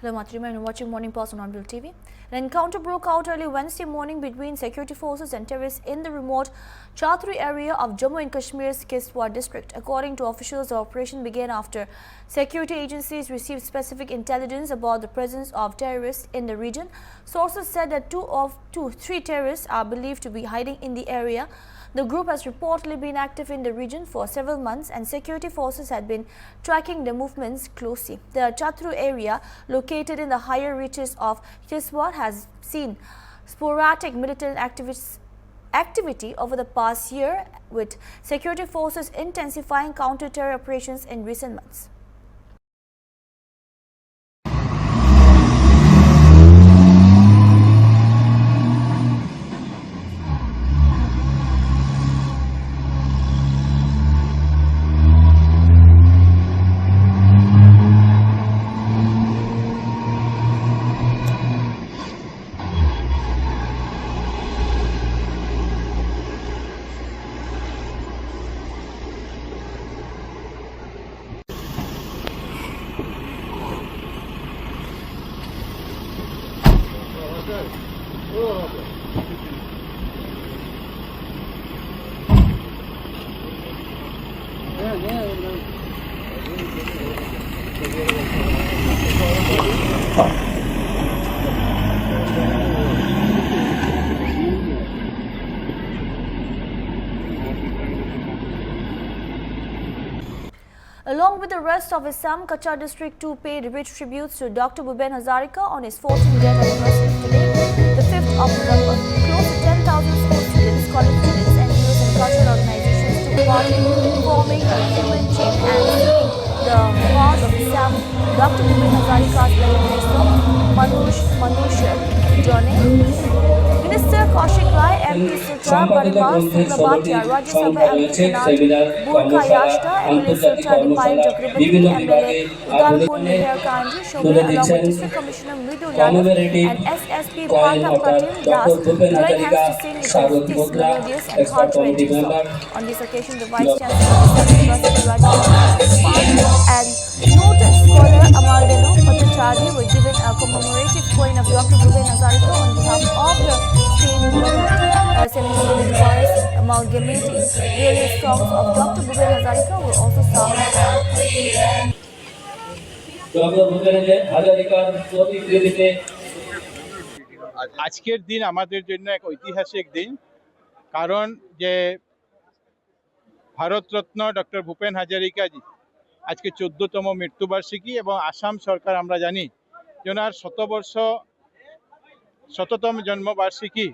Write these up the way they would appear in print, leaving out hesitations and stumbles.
Hello, Matrima, and watching Morning Pulse on Onville TV. An encounter broke out early Wednesday morning between security forces and terrorists in the remote Chatru area of Jammu and Kashmir's Kiswar district. According to officials, the operation began after security agencies received specific intelligence about the presence of terrorists in the region. Sources said that three terrorists are believed to be hiding in the area. The group has reportedly been active in the region for several months, and security forces had been tracking their movements closely. The Chatru area, located in the higher reaches of Kiswar, has seen sporadic militant activity over the past year, with security forces intensifying counter-terror operations in recent months. Along with the rest of Assam, Kachar district too paid rich tributes to Dr. Bhupen Hazarika on his 14th death anniversary today, the 5th of November. Close to 10,000 school students, college students, NGOs and cultural organizations took part in forming a human chain and singing the heart of Assam. Dr. Bhupen Hazarika's legacy, Manushya Journey. Minister Kaushik Rai, MP Silchar, Paribas, Singlabatia, Rajya Sabha MP Sanat, Burka Yashta, MLA Silchar, Dipayal Chakrabarti, MLA Udarpur Nihar Kanji, Shobha, along with District Commissioner Mridul Yadav and SSP Partha Patil Das, joined hands to sing this melodious and heart-wrenching song. On this occasion, the Vice Chancellor of the University, Rajasthan, and noted scholar Amaldenu Bhattacharya were given a commemorative coin of Dr. Bhupen Hazarika on behalf of the state government. Semi-soloist chorus amalgamating various songs of Dr. Bhupen Hazarika were also sung. Dr. Bhupen Hazarika প্রতি কৃতিতে আজকের দিন আমাদের জন্য এক ঐতিহাসিক দিন, কারণ যে ভারতরত্ন ডক্টর ভূপেন হাজারিকাজি আজকে 14তম মৃত্যুবার্ষিকী এবং আসাম সরকার আমরা জানি ওনার শততম জন্মবার্ষিকী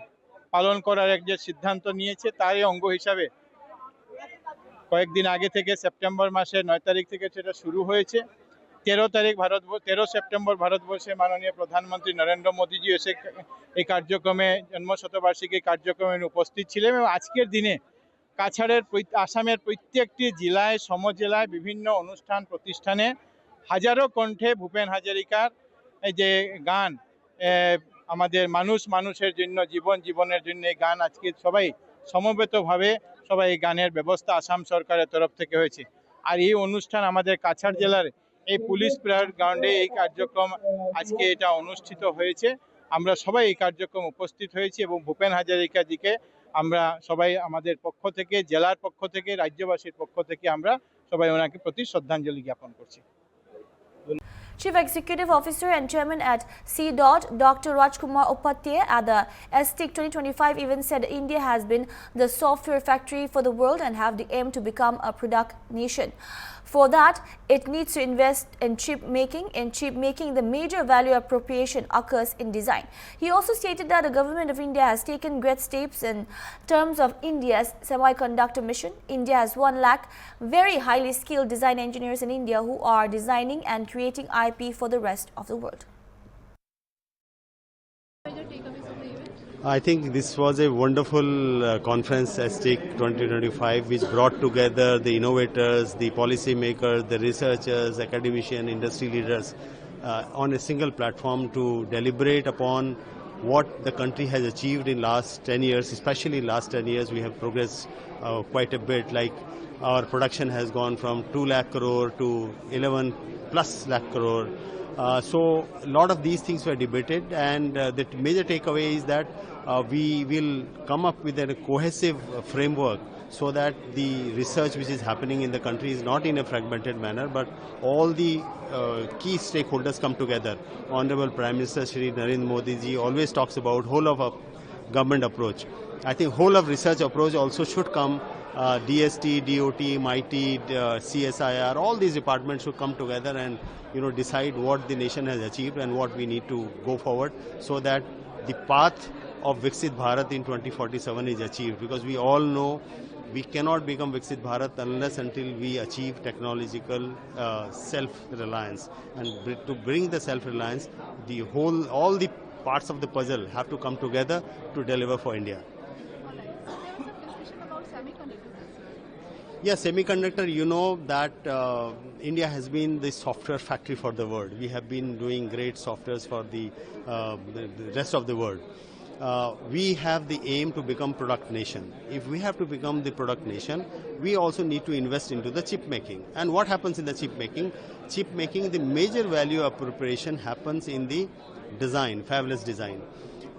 পালন করার এক যে সিদ্ধান্ত নিয়েছে তারই অঙ্গ হিসাবে কয়েকদিন আগে থেকে সেপ্টেম্বর মাসের 9 তারিখ থেকে সেটা শুরু হয়েছে। 13 সেপ্টেম্বর ভারতবর্ষে মাননীয় প্রধানমন্ত্রী নরেন্দ্র মোদীজি এসে এই কার্যক্রমে জন্মশতবার্ষিকী কার্যক্রমে উপস্থিত ছিলেন এবং আজকের দিনে কাছাড়ের আসামের প্রত্যেকটি জেলায় সমজেলায় বিভিন্ন অনুষ্ঠান প্রতিষ্ঠানে হাজারো কণ্ঠে ভূপেন হাজারিকার এই যে গান, আমাদের মানুষের জন্য জীবনের জন্য এই গান আজকে সবাই সমবেতভাবে সবাই এই গানের ব্যবস্থা আসাম সরকারের তরফ থেকে হয়েছে। আর এই অনুষ্ঠান আমাদের কাছাড় জেলার এই পুলিশ প্যারেড গ্রাউন্ডে এই কার্যক্রম আজকে এটা অনুষ্ঠিত হয়েছে। আমরা সবাই এই কার্যক্রম উপস্থিত হয়েছি এবং ভূপেন হাজারিকাজিকে আমরা সবাই আমাদের পক্ষ থেকে, জেলার পক্ষ থেকে, রাজ্যবাসীর পক্ষ থেকে আমরা সবাই ওনাকে প্রতি শ্রদ্ধাঞ্জলি জ্ঞাপন করছি। Chief Executive Officer and Chairman at CDOT, Dr. Rajkumar Upadhyay, at the STIC 2025 event said India has been the software factory for the world and have the aim to become a product nation. For that, it needs to invest in chip making. In chip making, the major value appropriation occurs in design. He also stated that the government of India has taken great steps in terms of India's semiconductor mission. India has 1 lakh very highly skilled design engineers in India who are designing and creating IP for the rest of the world. I think this was a wonderful conference at STIC 2025, which brought together the innovators, the policy makers, the researchers, academicians, industry leaders on a single platform to deliberate upon what the country has achieved in last 10 years. Especially last 10 years we have progressed quite a bit, like Our production has gone from 2 lakh crore to 11 plus lakh crore. So a lot of these things were debated, and the major takeaway is that we will come up with a cohesive framework so that the research which is happening in the country is not in a fragmented manner, but all the key stakeholders come together. Honorable Prime Minister Shri Narendra Modi ji always talks about whole of a government approach. I think whole of research approach also should come. DST, DOT, MIT, CSIR, all these departments should come together and decide what the nation has achieved and what we need to go forward, so that the path of Viksit Bharat in 2047 is achieved. Because we all know we cannot become Viksit Bharat unless until we achieve technological self-reliance. And to bring the self-reliance, all the parts of the puzzle have to come together to deliver for India. Yeah, semiconductor, you know that India has been the software factory for the world. We have been doing great softwares for the rest of the world. We have the aim to become product nation. If we have to become the product nation, we also need to invest into the chip making. And what happens in the chip making? Chip making, the major value appropriation happens in the design, fabless design.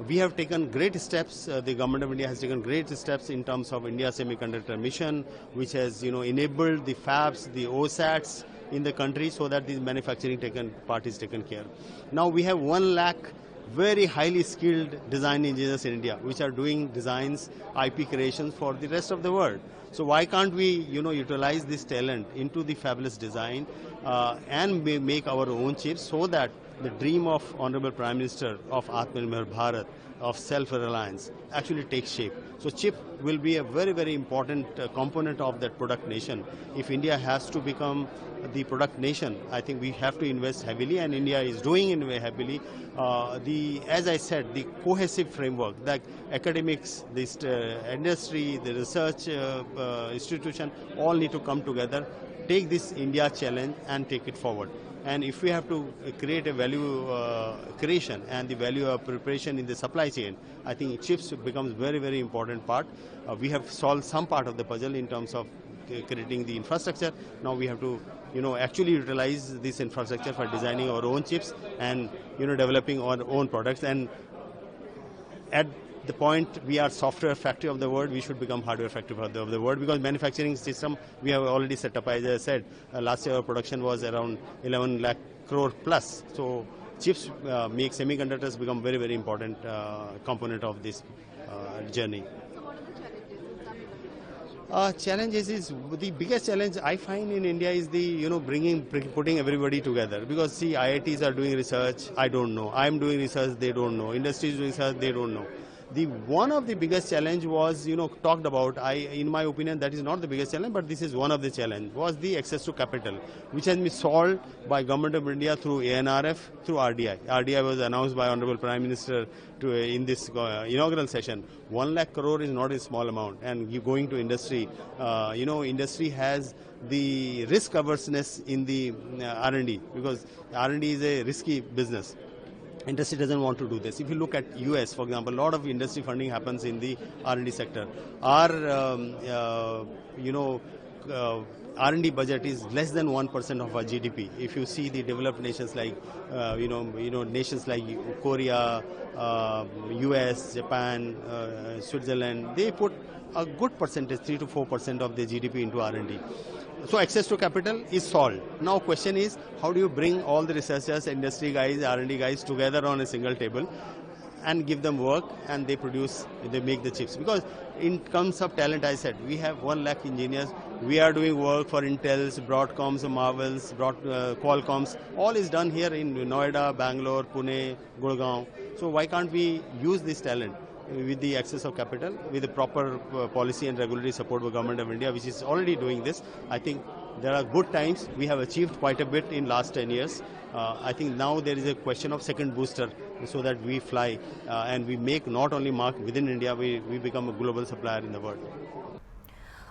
We have taken great steps, the government of India has taken great steps in terms of India Semiconductor Mission, which has enabled the fabs, the OSATs in the country, so that the manufacturing part is taken care. Now we have 1 lakh very highly skilled design engineers in India, which are doing designs, IP creations for the rest of the world. So why can't we utilize this talent into the fabulous design and make our own chips, so that the dream of Honorable Prime Minister of Atmanirbhar Bharat, of self-reliance, actually takes shape. So chip will be a very, very important component of that product nation. If India has to become the product nation, I think we have to invest heavily, and India is doing it heavily. As I said, the cohesive framework, the academics, the industry, the research institution, all need to come together, take this India challenge and take it forward. And if we have to create a value creation and the value of preparation in the supply chain, I think chips becomes very, very important part. We have solved some part of the puzzle in terms of creating the infrastructure. Now we have to actually utilize this infrastructure for designing our own chips and developing our own products. And at the point we are software factory of the world, we should become hardware factory of the world, because manufacturing system we have already set up. As I said, last year our production was around 11 lakh crore plus. So chips make semiconductors become very, very important component of this journey. Challenges is the biggest challenge I find in India is the putting everybody together, because see, IITs are doing research, I don't know. I am doing research, they don't know. Industry is doing research, they don't know. One of the biggest challenge was talked about. In my opinion, that is not the biggest challenge, but this is one of the challenge, was the access to capital, which has been solved by Government of India through ANRF, through RDI. RDI was announced by Honorable Prime Minister in this inaugural session. 1 lakh crore is not a small amount, and you going to industry, industry has the risk averseness in the R&D, because R&D is a risky business. Industry doesn't want to do this. If you look at US, for example, a lot of industry funding happens in the R&D sector. Our, R&D budget is less than 1% of our GDP. If you see the developed nations like, nations like Korea, US, Japan, Switzerland, they put a good percentage, 3 to 4% of their GDP into R&D. So access to capital is solved. Now question is, how do you bring all the researchers, industry guys, R&D guys together on a single table and give them work, and they make the chips? Because in terms of talent, I said, we have 1 lakh engineers. We are doing work for Intels, Broadcoms, Marvels, Qualcomms. All is done here in Noida, Bangalore, Pune, Gurgaon. So why can't we use this talent with the access of capital, with the proper policy and regulatory support of the Government of India, which is already doing this? I think there are good times. We have achieved quite a bit in last 10 years. I think now there is a question of second booster, so that we fly and we make not only mark within India, we become a global supplier in the world.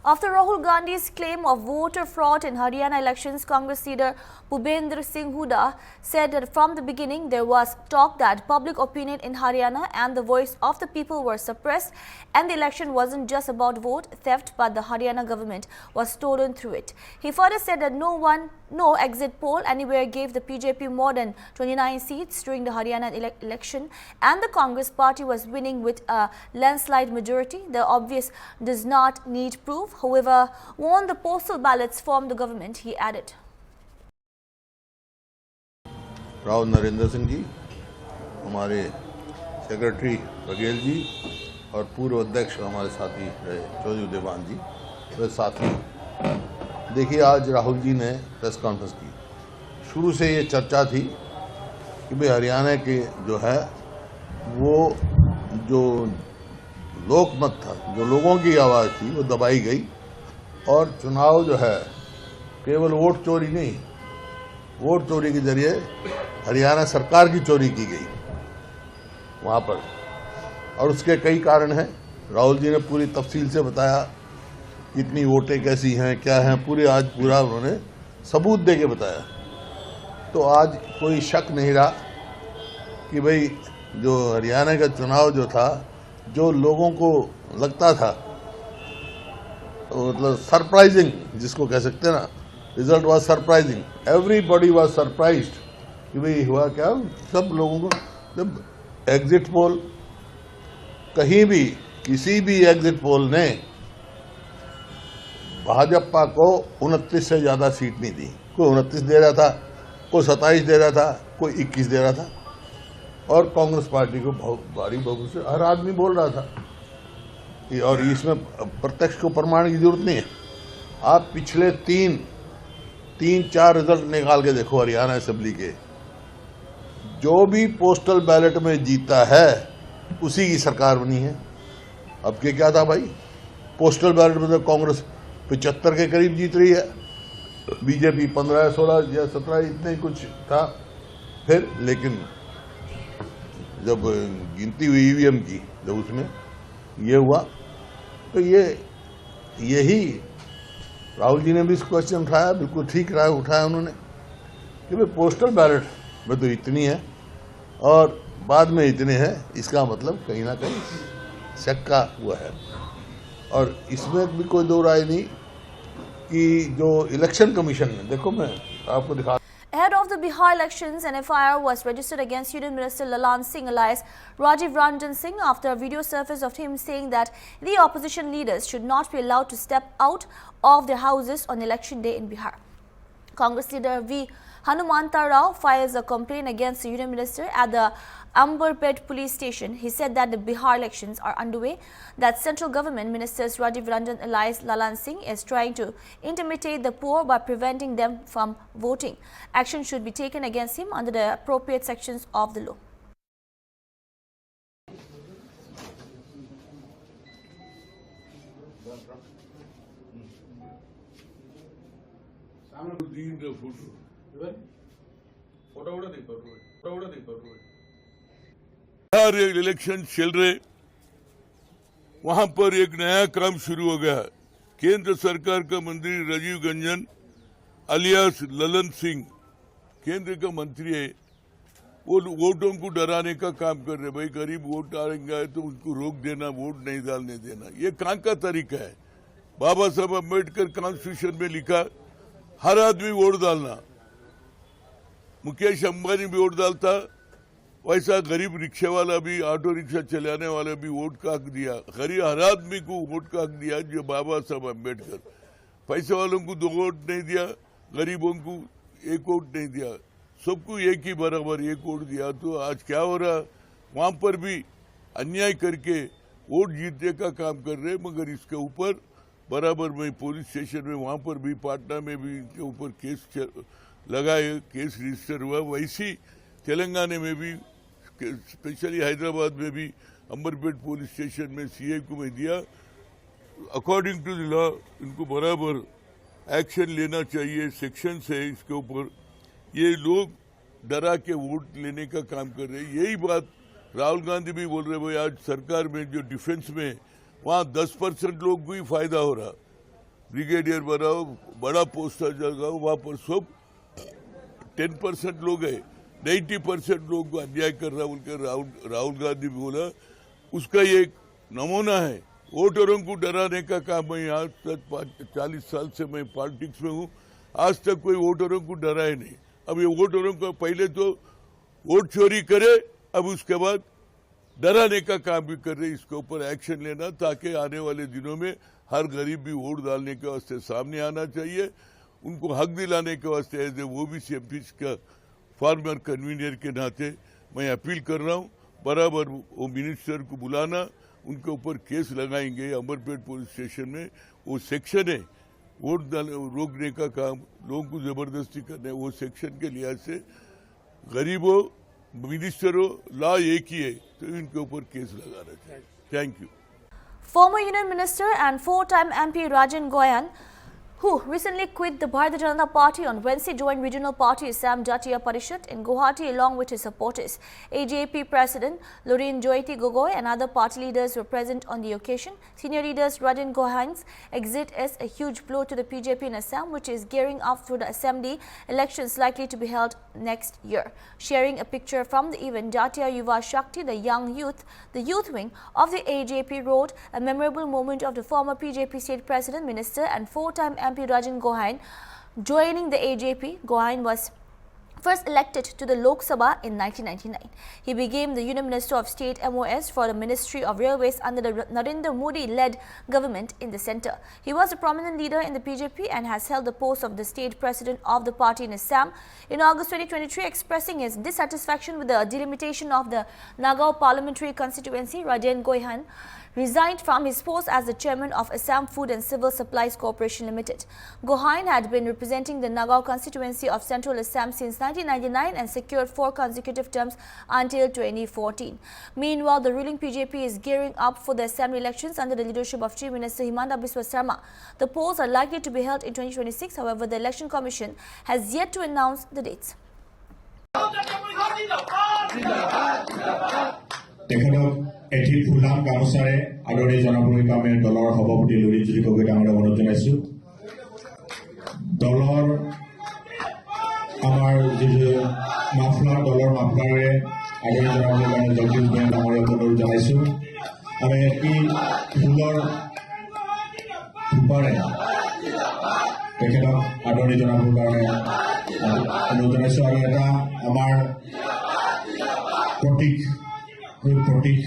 After Rahul Gandhi's claim of voter fraud in Haryana elections, Congress leader Bhupendra Singh Hooda said that from the beginning there was talk that public opinion in Haryana and the voice of the people were suppressed, and the election wasn't just about vote theft, but the Haryana government was stolen through it. He further said that no exit poll anywhere gave the BJP more than 29 seats during the Haryana election, and the Congress party was winning with a landslide majority. The obvious does not need proof. However, won the postal ballots from the government, he added. Rao Narendra Singh ji, हमारे secretary Baghel ji और पूर्व अध्यक्ष हमारे साथी रहे चौधरी देवान जी, वे साथी। देखिए, आज राहुल जी ने प्रेस कॉन्फ्रेंस की। शुरू से ये चर्चा थी कि भाई हरियाणा के जो है वो जो लोकमत था, जो लोगों की आवाज़ थी, वो दबाई गई और चुनाव जो है केवल वोट चोरी नहीं, वोट चोरी के जरिए हरियाणा सरकार की चोरी की गई वहाँ पर, और उसके कई कारण हैं। राहुल जी ने पूरी तफसील से बताया कितनी वोटें कैसी हैं, क्या हैं, आज पूरा उन्होंने सबूत दे के बताया। तो आज कोई शक नहीं रहा कि भाई जो हरियाणा का चुनाव जो था, जो लोगों को लगता था, मतलब सरप्राइजिंग जिसको कह सकते हैं ना, result was surprising, everybody was surprised कि भाई हुआ क्या। सब लोगों को जब एग्जिट पोल, कहीं भी किसी भी एग्जिट पोल ने भाजपा को 29 से ज्यादा सीट नहीं दी। कोई 29 दे रहा था, कोई 27 दे रहा था, कोई 21 दे रहा था, और कांग्रेस पार्टी को बहुत भारी बहुमत से हर आदमी बोल रहा था। और इसमें प्रत्यक्ष को प्रमाण की जरूरत नहीं है। आप पिछले तीन चार रिजल्ट निकाल के देखो हरियाणा असेंबली के, जो भी पोस्टल बैलेट में जीता है उसी की सरकार बनी है। अब के क्या था भाई, पोस्टल बैलेट में तो कांग्रेस 75 के करीब जीत रही है, बीजेपी 15, 16 या 17 इतने कुछ था। फिर लेकिन जब गिनती हुई ईवीएम की, जब उसमें ये हुआ, तो यही राहुल जी ने भी इस क्वेश्चन उठाया, बिल्कुल ठीक रहा उठाया उन्होंने कि भाई पोस्टल बैलेट में तो इतनी है और बाद में इतने हैं, इसका मतलब कहीं ना कहीं शक का हुआ है। और इसमें भी कोई दो राय नहीं कि जो इलेक्शन कमीशन ने, देखो मैं आपको दिखा। Ahead of the Bihar elections, an FIR was registered against Union Minister Lalan Singh alias Rajiv Ranjan Singh after a video surfaced of him saying that the opposition leaders should not be allowed to step out of their houses on election day in Bihar. Congress leader V. Hanumanta Rao files a complaint against the Union Minister at the Amberpet police station. He said that the Bihar elections are underway, that central government ministers Rajiv Ranjan alias Lalan Singh is trying to intimidate the poor by preventing them from voting. Action should be taken against him under the appropriate sections of the law. Bihar election चल रहे, वहां पर एक नया काम शुरू हो गया। केंद्र सरकार का मंत्री राजीव रंजन अलियास ललन सिंह केंद्र का मंत्री है, वो वोटों को डराने का काम कर रहे। भाई गरीब वोट आएंगे तो उनको रोक देना, वोट नहीं डालने देना, ये कहां का तरीका है। बाबा साहब अम्बेडकर कॉन्स्टिट्यूशन में लिखा हर आदमी वोट डालना, मुकेश अंबानी भी वोट डालता, वैसा गरीब रिक्शा वाला भी, ऑटो रिक्शा चलाने वाला भी वोट का हक दिया, गरीब हर आदमी को वोट का हक दिया। जो बाबा साहब अम्बेडकर, पैसे वालों को 2 वोट नहीं दिया, गरीबों को 1 वोट नहीं दिया, सबको एक ही बराबर 1 वोट दिया। तो आज क्या हो रहा, वहां पर भी अन्याय करके वोट जीतने का काम कर रहे। मगर इसके ऊपर बराबर में पुलिस स्टेशन में, वहां पर भी पाटना में भी इनके ऊपर केस लगाए, केस रजिस्टर हुआ। वैसी तेलंगाना में भी, स्पेशली हैदराबाद में भी अंबरपेट पुलिस स्टेशन में सीए को में दिया। अकॉर्डिंग टू द लॉ इनको बराबर एक्शन लेना चाहिए, सेक्शन है इसके ऊपर। ये लोग डरा के वोट लेने का काम कर रहे हैं। यही बात राहुल गांधी भी बोल रहे, भाई आज सरकार में जो डिफेंस में वहाँ 10% लोग को ही फायदा हो रहा, ब्रिगेडियर बनाओ, बड़ा पोस्टर लगाओ, वहाँ पर सब 10% लोग है, 90% लोग को अन्याय कर रहा बोल के राहुल गांधी बोला। उसका ये एक नमूना है। वोटरों को डराने का काम मैं आज तक 40 साल से मैं पॉलिटिक्स में हूँ, आज तक कोई वोटरों को डराए नहीं। अब ये वोटरों को पहले तो वोट चोरी करे, अब उसके बाद डराने का काम भी कर रहे। इसके ऊपर एक्शन लेना ताकि आने वाले दिनों में हर गरीब भी वोट डालने के वास्ते सामने आना चाहिए। उनको हक दिलाने के वास्ते एज ए ओबीसी एमपी का फार्मर कन्वीनियर के नाते मैं अपील कर रहा हूँ, बराबर वो मिनिस्टर को बुलाना, उनके ऊपर केस लगाएंगे। अमरपेट पुलिस स्टेशन में वो सेक्शन है वोट रोकने का काम, लोगों को जबरदस्ती करने, वो सेक्शन के लिहाज से गरीबों मिनिस्टरों लॉ एक ही है, तो इनके ऊपर केस लगाना चाहिए। Thank you. Former Union Minister and four-time MP Rajan Goyan, who recently quit the Bharatiya Janata Party on Wednesday, joined regional party Assam Jatiya Parishad in Guwahati along with his supporters. AJP President Loreen Joyti Gogoi and other party leaders were present on the occasion. Senior leaders Rajan Goyan's exit is a huge blow to the BJP in Assam, which is gearing up for the assembly elections likely to be held next year. Sharing a picture from the event, Jatiya Yuva Shakti, the youth wing of the AJP, wrote a memorable moment of the former BJP state president, minister and four-time MP Rajan Gohain joining the AJP. Gohain was first elected to the Lok Sabha in 1999. He became the Union Minister of State MOS for the Ministry of Railways under the Narendra Modi-led government in the centre. He was a prominent leader in the BJP and has held the post of the state president of the party in Assam. In August 2023, expressing his dissatisfaction with the delimitation of the Nagaon parliamentary constituency, Rajan Gohain resigned from his post as the chairman of Assam Food and Civil Supplies Corporation Limited. Gohain had been representing the Nagaon constituency of Central Assam since 1999 and secured 4 consecutive terms until 2014. Meanwhile, the ruling BJP is gearing up for the assembly elections under the leadership of Chief Minister Himanta Biswa Sarma. The polls are likely to be held in 2026. However, the Election Commission has yet to announce the dates. এটি ফুলাম গামোচাৰে আদৰণি জনাবলৈ কামে দলৰ সভাপতি লৰিণ জ্যোতি গগৈ ডাঙৰীয়াক অনুৰোধ জনাইছো। দলৰ আমাৰ যিটো মাফলাৰ দলৰ মাফলাৰে আদৰণি জনাবলৈ কাৰণে জগদীশ ভূঞা ডাঙৰীয়াক অনুৰোধ জনাইছো। আমি এই ফুলৰ থোপাৰে তেখেতক আদৰণি জনাবৰ কাৰণে অনুৰোধ জনাইছো। আৰু এটা আমাৰ প্ৰতীক प्रतीक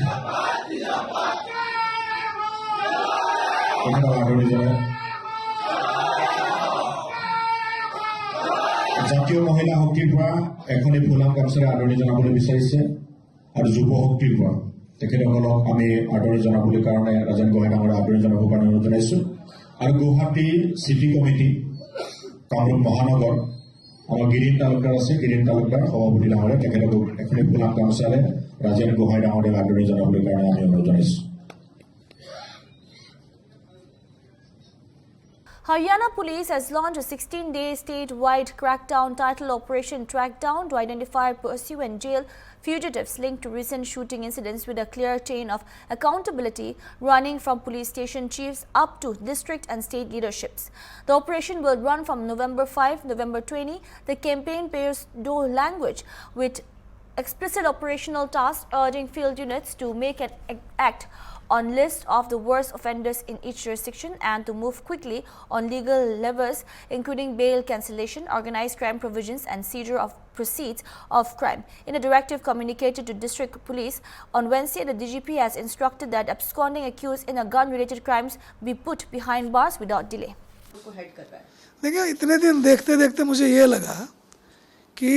জাতীয় মহিলা শক্তিৰ পৰা এখনি ফুলাম গামোচাৰে আদৰণি জনাবলৈ বিচাৰিছে আৰু যুৱ শক্তিৰ পৰা তেখেতসকলক আমি আদৰণি জনাবলৈ কাৰণে ৰাজন গোহাঁই ডাঙৰীয়াক আদৰণি জনাবৰ কাৰণে অনুৰোধ জনাইছো। আৰু গুৱাহাটী চিটি কমিটি কামৰূপ মহানগৰ আমাৰ গিৰিণ তালুকদাৰ আছে, গিৰিণ তালুকদাৰ সভাপতি ডাঙৰীয়া তেখেতক এখনি ফুলাম গামোচাৰে Rajan Gohain ডাঙৰীয়াক আদৰণি জনাবলৈ কাৰণে আমি অনুৰোধ জনাইছো। Haryana Police has launched a 16-day statewide crackdown titled Operation Trackdown to identify, pursue and jail fugitives linked to recent shooting incidents with a clear chain of accountability running from police station chiefs up to district and state leaderships. The operation will run from November 5, November 20. The campaign bears no language with explicit operational tasks urging field units to make an act on list of the worst offenders in each jurisdiction and to move quickly on legal levers including bail cancellation, organized crime provisions and seizure of proceeds of crime. In a directive communicated to district police on Wednesday, the DGP has instructed that absconding accused in a gun-related crimes be put behind bars without delay. देखिए, इतने दिन देखते देखते मुझे ये लगा कि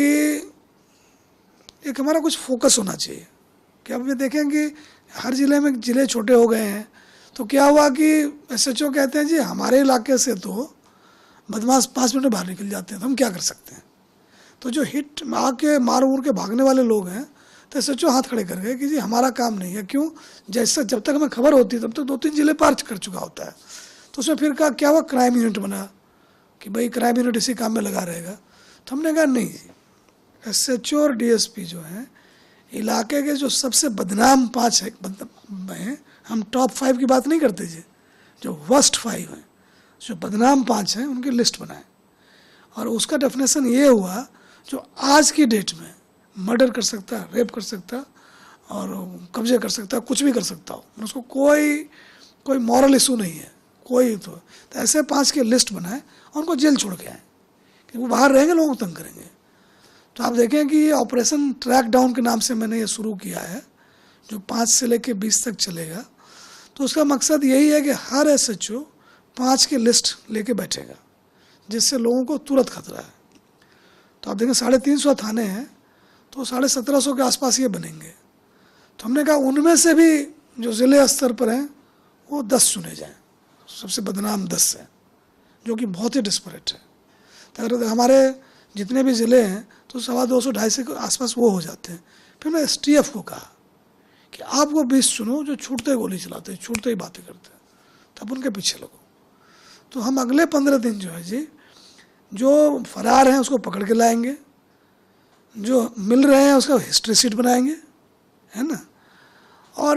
एक हमारा कुछ फोकस होना चाहिए कि अब ये देखें कि हर ज़िले में ज़िले छोटे हो गए हैं, तो क्या हुआ कि SHO कहते हैं जी हमारे इलाके से तो बदमाश 5 मिनट में बाहर निकल जाते हैं, तो हम क्या कर सकते हैं। तो जो हिट आके मार उड़ के भागने वाले लोग हैं, तो SHO हाथ खड़े कर गए कि जी हमारा काम नहीं है। क्यों? जैसा जब तक हमें खबर होती है तब तक 2-3 ज़िले पार कर चुका होता है। तो उसमें फिर कहा क्या हुआ, क्राइम यूनिट बना कि भाई क्राइम यूनिट इसी काम में लगा रहेगा। तो हमने कहा नहीं, SHO और DSP जो हैं इलाके के जो सबसे बदनाम 5 हैं, हम टॉप 5 की बात नहीं करते जी, जो वर्स्ट 5 हैं, जो बदनाम 5 हैं उनकी लिस्ट बनाए, और उसका डेफिनेशन ये हुआ जो आज की डेट में मर्डर कर सकता है, रेप कर सकता है और कब्जे कर सकता है, कुछ भी कर सकता हो, उसको कोई मॉरल इशू नहीं है कोई। तो ऐसे 5 की लिस्ट बनाए और उनको जेल छोड़ के आए, क्योंकि वो बाहर रहेंगे, लोगों को तंग करेंगे। तो आप देखें कि ये ऑपरेशन ट्रैक डाउन के नाम से मैंने ये शुरू किया है, जो 5 से लेकर 20 तक चलेगा। तो उसका मकसद यही है कि हर SHO 5 की लिस्ट लेके बैठेगा, जिससे लोगों को तुरंत खतरा है। तो आप देखें 350 थाने हैं, तो 1750 के आसपास ये बनेंगे। तो हमने कहा उनमें से भी जो ज़िले स्तर पर हैं वो 10 चुने जाएं, सबसे बदनाम 10 हैं, जो कि बहुत ही डिस्परेट है। तो अगर हमारे जितने भी ज़िले हैं तो 250-250 के आसपास वो हो जाते हैं। फिर मैं STF को कहा कि आप वो 20 चुनो जो छूटते गोली चलाते हैं, छूटते ही बातें करते हैं, तब उनके पीछे लगो। तो हम अगले 15 दिन जो है जी, जो फरार हैं उसको पकड़ के लाएंगे, जो मिल रहे हैं उसका हिस्ट्री शीट बनाएंगे, है ना, और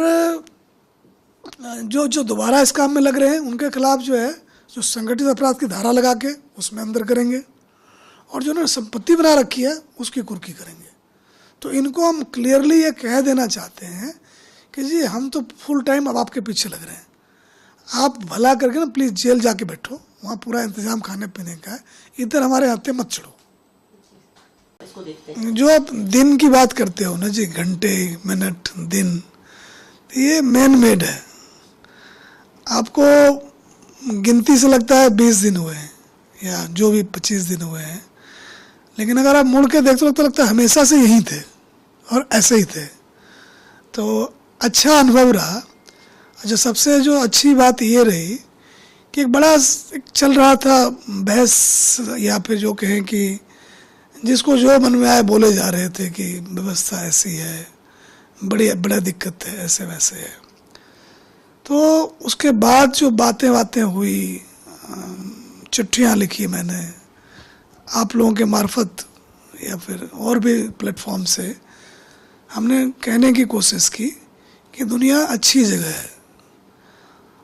जो दोबारा इस काम में लग रहे हैं उनके खिलाफ जो है जो संगठित अपराध की धारा लगा के उसमें अंदर करेंगे, और जो उन्होंने संपत्ति बना रखी है उसकी कुर्की करेंगे। तो इनको हम क्लियरली ये कह देना चाहते हैं कि जी हम तो फुल टाइम अब आपके पीछे लग रहे हैं, आप भला करके ना प्लीज़ जेल जाके बैठो, वहाँ पूरा इंतजाम खाने पीने का है, इधर हमारे हाथे मत चढ़ो। जो आप दिन की बात करते हो ना जी, घंटे मिनट दिन, ये मैन मेड है। आपको गिनती से लगता है 20 दिन हुए हैं या जो भी 25 दिन हुए हैं, लेकिन अगर आप मुड़ के देखते हो तो लगता है हमेशा से यहीं थे और ऐसे ही थे। तो अच्छा अनुभव रहा। जो सबसे जो अच्छी बात ये रही कि एक बड़ा चल रहा था बहस, या फिर जो कहें कि जिसको जो मन में आए बोले जा रहे थे कि व्यवस्था ऐसी है, बड़ा दिक्कत है, ऐसे वैसे है। तो उसके बाद जो बातें हुई, चिट्ठियाँ लिखी मैंने आप लोगों के मार्फत या फिर और भी प्लेटफॉर्म से, हमने कहने की कोशिश की कि दुनिया अच्छी जगह है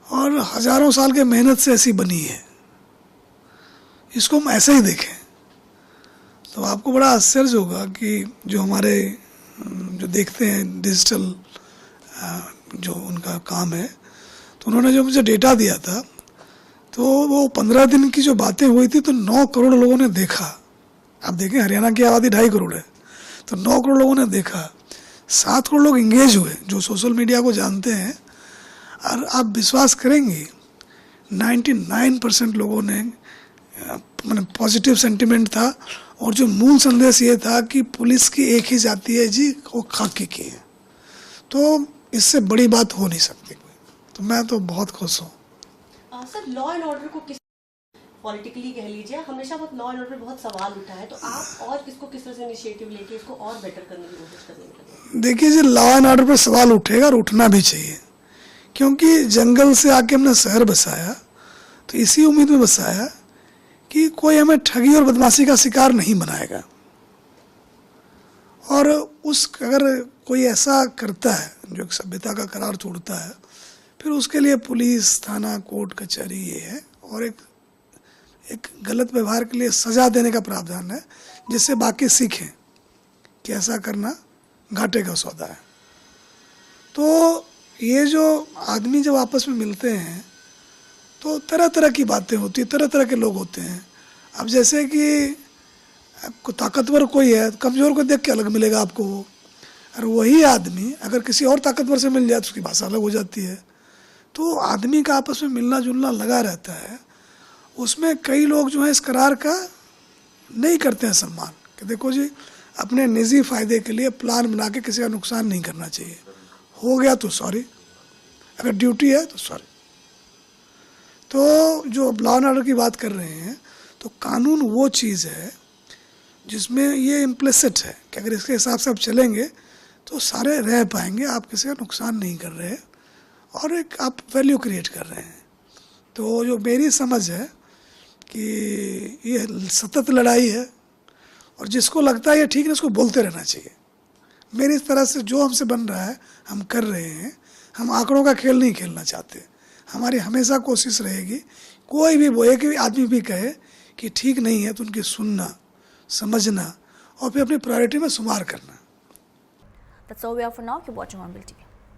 और हजारों साल के मेहनत से ऐसी बनी है, इसको हम ऐसे ही देखें। तो आपको बड़ा आश्चर्य होगा कि जो हमारे जो देखते हैं डिजिटल जो उनका काम है, तो उन्होंने जो मुझे डेटा दिया था, तो वो 15 दिन की जो बातें हुई थी तो 9 करोड़ लोगों ने देखा। आप देखें हरियाणा की आबादी 2.5 करोड़ है, तो 9 करोड़ लोगों ने देखा, 7 करोड़ लोग इंगेज हुए जो सोशल मीडिया को जानते हैं। और आप विश्वास करेंगे 99% लोगों ने मतलब पॉजिटिव सेंटिमेंट था, और जो मूल संदेश ये था कि पुलिस की एक ही जाति है जी, वो खाकी की है। तो इससे बड़ी बात हो नहीं सकती कोई। तो मैं तो बहुत खुश हूँ। सर, लॉ एंड ऑर्डर को किस पॉलिटिकली कह लीजिए, हमेशा बहुत लॉ एंड ऑर्डर बहुत सवाल उठा है, तो आप और इसको किस तरह से इनिशिएटिव लेके इसको और बेटर करने की कोशिश करेंगे? देखिए जी, लॉ एंड ऑर्डर पर सवाल उठेगा और उठना भी चाहिए, क्योंकि जंगल से आके हमने शहर बसाया तो इसी उम्मीद में बसाया कि कोई हमें ठगी और बदमाशी का शिकार नहीं बनाएगा। और अगर कोई ऐसा करता है जो सभ्यता का करार तोड़ता है, फिर उसके लिए पुलिस, थाना, कोर्ट, कचहरी ये है, और एक गलत व्यवहार के लिए सजा देने का प्रावधान है, जिससे बाकी सीखें कि ऐसा करना घाटे का सौदा है। तो ये जो आदमी जब आपस में मिलते हैं तो तरह तरह की बातें होती है, तरह तरह के लोग होते हैं। अब जैसे कि ताकतवर कोई है, कमज़ोर को देख के अलग मिलेगा आपको वो, और वही आदमी अगर किसी और ताकतवर से मिल जाए तो उसकी भाषा अलग हो जाती है। तो आदमी का आपस में मिलना जुलना लगा रहता है। उसमें कई लोग जो है इस करार का नहीं करते हैं सम्मान, कि देखो जी अपने निजी फ़ायदे के लिए प्लान बना के किसी का नुकसान नहीं करना चाहिए, हो गया तो सॉरी, अगर ड्यूटी है तो सॉरी। तो जो लॉ एंड ऑर्डर की बात कर रहे हैं, तो कानून वो चीज़ है जिसमें ये इम्प्लिसिट है कि अगर इसके हिसाब से आप चलेंगे तो सारे रह पाएंगे, आप किसी का नुकसान नहीं कर रहे और एक आप वैल्यू क्रिएट कर रहे हैं। तो जो मेरी समझ है कि ये सतत लड़ाई है, और जिसको लगता है ये ठीक है उसको बोलते रहना चाहिए। मेरी तरह से जो हमसे बन रहा है हम कर रहे हैं। हम आंकड़ों का खेल नहीं खेलना चाहते, हमारी हमेशा कोशिश रहेगी, कोई भी वो एक भी आदमी भी कहे कि ठीक नहीं है तो उनकी सुनना, समझना और फिर अपनी प्रायोरिटी में शुमार करना। That's all we have for now. Keep watching Hornbill TV.